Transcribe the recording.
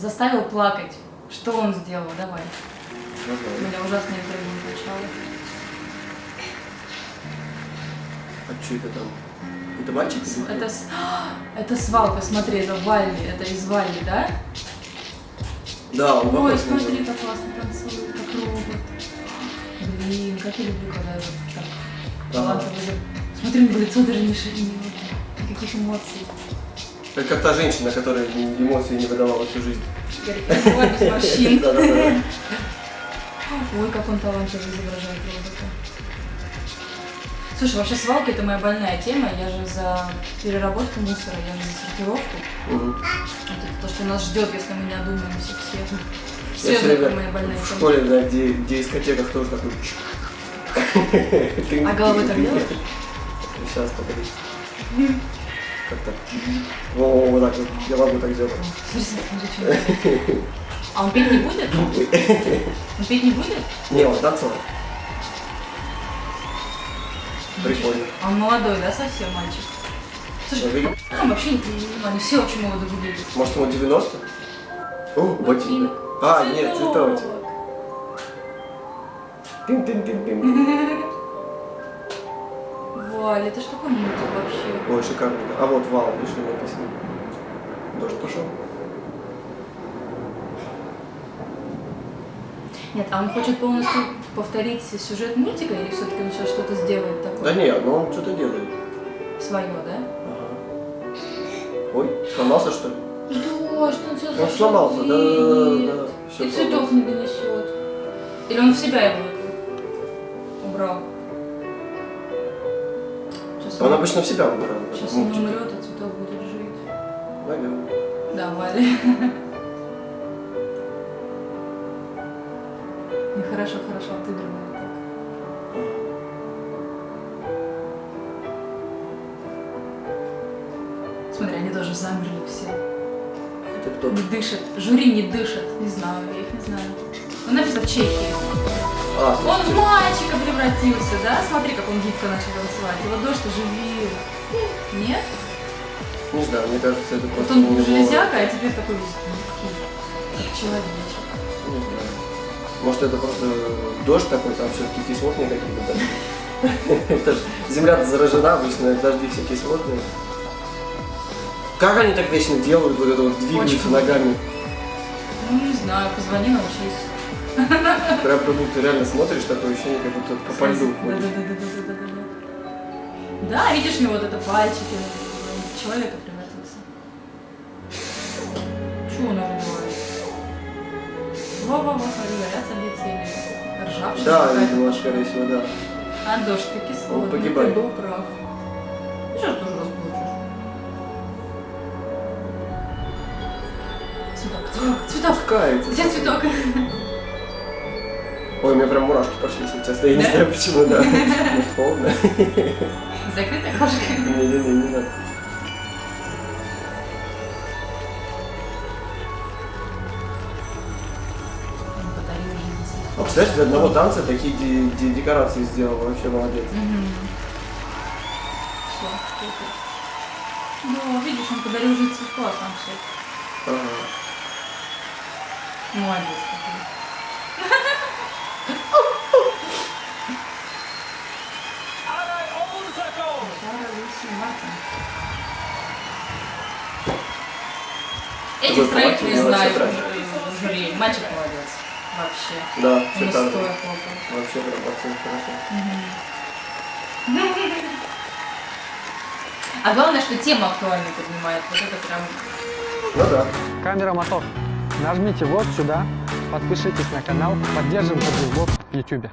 заставил плакать. Что он сделал? Давай. У меня ужасные интриги начало. А что это там? Это мальчик? Это свалка, смотри, это Валли, это из Валли, да? Да, он Ой, похож на смотри, него. как классно танцует, как робот. Блин, как я люблю, когда вот так талантливо. Смотри, у него лицо даже не шевелило. Никаких эмоций. Это как та женщина, которая эмоции не выдавала всю жизнь. Говорит, без морщин. Да-да-да. Ой, как он талантливо изображает робота. Слушай, вообще свалка — это моя больная тема. Я же за переработку мусора, я же за сортировку. Мгм. Вот это то, что нас ждет, если мы не одумаемся все. Я Серьезно, всё время это моя больная в тема. школе, да, где дискотеках тоже такой... А головой так делаешь? Сейчас, погоди. Как-то... О, вот так вот. Я могу так сделать. Смотри, смотри, что он делает. А он петь не будет? Он петь не будет? Не, он танцевал. Прикольно. А он молодой, да, совсем мальчик? Слушай, там вообще они все очень молодо выглядят. Может, ему 90? О, ботинок. А, нет, цветочек. Пим-пим-пим-пим. Валя, это что такое мультик вообще? Ой, шикарно. А вот вау, видишь, что написано. Дождь пошел. Нет, а он хочет полностью повторить сюжет мультика или все-таки он сейчас что-то сделает такое? Да не, ну он что-то делает. Свое, да? Ага. Ой, сломался что ли? Да, что он сейчас Он сломался, да. Всё И цветов не донесет. Или он в себя его убрал? Сейчас Он обычно в себя убирал. Сейчас он умрет, а цветок будет жить. Наверное. Да, Валя. Нехорошо, хорошо отыгрывает так. Смотри, они тоже замерли все. Это кто? Не дышат. Жюри не дышат. Не знаю, я их не знаю. Ну, написано в Чехии. А, Он в мальчика превратился, да? Смотри, как он гибко начал танцевать. Его дождь оживил. Нет? не знаю, мне кажется, это Вот просто он у него... железяка, а теперь такой весь гибкий. Как человечек. Не знаю. Может, это просто дождь такой, там все-таки кислотные какие-то дожди. Это ж земля заражена, обычно дожди все кислотные. Как они так вечно делают, вот это вот двигаются Очень ногами? Ну, не знаю, позвони, научись. Прям как будто реально смотришь, такое ощущение, как будто по льду ходишь. Да. Да, видишь, у него вот это пальчики, он в человека превратился. Чего он уже говорит? Во-во-во, смотри, горятся лица или ржавчина. Да, какая-то видимо, пошла. скорее всего, да. А дождь ты кислотный, Он погибает. ты был прав. Сейчас тоже разбудишь. Цветок. Пускается. Где цветок? Ой, у меня прям мурашки пошли, если честно. Я не Да? знаю почему, да. Может, холодно? Закрытая кошка. Не надо. Он подарил жизнь цветку. А представляешь, для одного танца такие декорации сделал, вообще молодец. Все, супер. Ну, видишь, он подарил жизнь цветку, а сам все. Ага. Молодец какой. Сара Люси Мартин. Этих Такой троих Мартин, не я знаю вообще в жюри. Мальчик молодец. Вообще. Да, Он шикарно. стоя хлопал. Вообще прям пацан хорошо. А главное, что тему актуальную поднимает. Вот это прям... Ну да. Камера мотор. Нажмите вот сюда, подпишитесь на канал, поддержим Кадрилбок в YouTube.